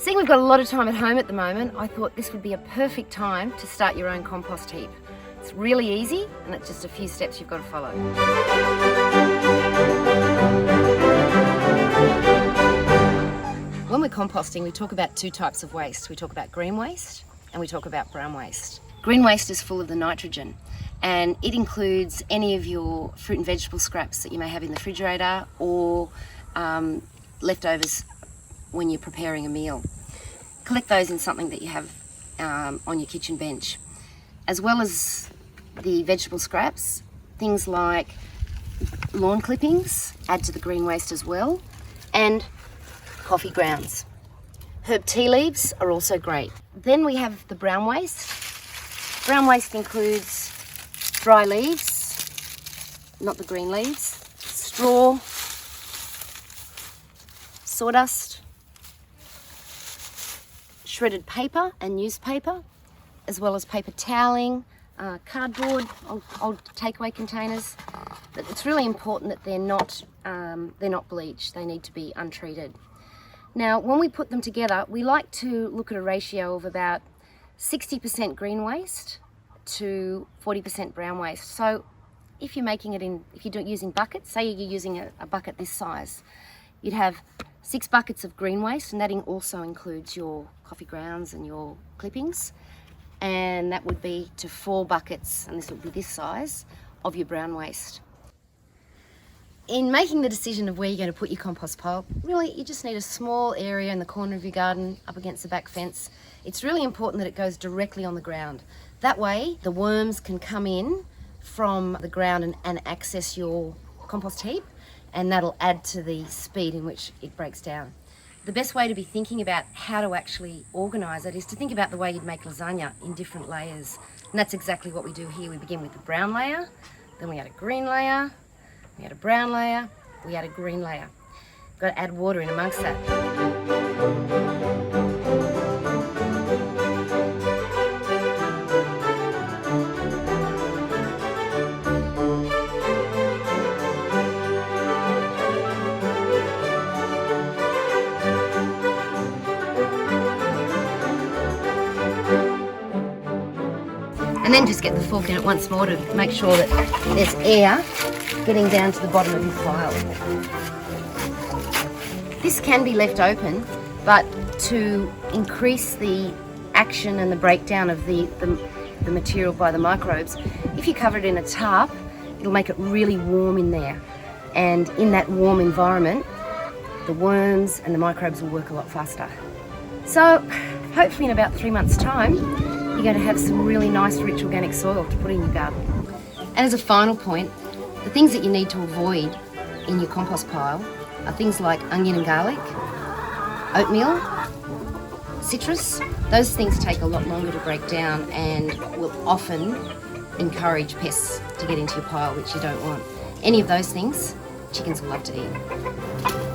Seeing we've got a lot of time at home at the moment, I thought this would be a perfect time to start your own compost heap. It's really easy and it's just a few steps you've got to follow. When we're composting, we talk about two types of waste. We talk about green waste and we talk about brown waste. Green waste is full of the nitrogen, and it includes any of your fruit and vegetable scraps that you may have in the refrigerator or leftovers when you're preparing a meal. Collect those in something that you have on your kitchen bench. As well as the vegetable scraps, things like lawn clippings add to the green waste as well, and coffee grounds. Herb tea leaves are also great. Then we have the brown waste. Brown waste includes dry leaves, not the green leaves, straw, sawdust, shredded paper and newspaper, as well as paper toweling, cardboard, old takeaway containers. But it's really important that they're not bleached. They need to be untreated. Now, when we put them together, we like to look at a ratio of about 60% green waste to 40% brown waste. So if you're using buckets, say you're using a bucket this size, you'd have 6 buckets of green waste, and that also includes your coffee grounds and your clippings. And that would be to 4 buckets, and this would be this size, of your brown waste. In making the decision of where you're going to put your compost pile, really you just need a small area in the corner of your garden up against the back fence. It's really important that it goes directly on the ground. That way the worms can come in from the ground and access your compost heap, and that'll add to the speed in which it breaks down. The best way to be thinking about how to actually organise it is to think about the way you'd make lasagna in different layers. And that's exactly what we do here. We begin with the brown layer, then we add a green layer, we add a brown layer, we add a green layer. Got to add water in amongst that. And then just get the fork in it once more to make sure that there's air getting down to the bottom of your pile. This can be left open, but to increase the action and the breakdown of the material by the microbes, if you cover it in a tarp, it'll make it really warm in there. And in that warm environment, the worms and the microbes will work a lot faster. So hopefully in about 3 months' time, you're going to have some really nice rich organic soil to put in your garden. And as a final point, the things that you need to avoid in your compost pile are things like onion and garlic, oatmeal, citrus. Those things take a lot longer to break down and will often encourage pests to get into your pile, which you don't want. Any of those things, chickens will love to eat.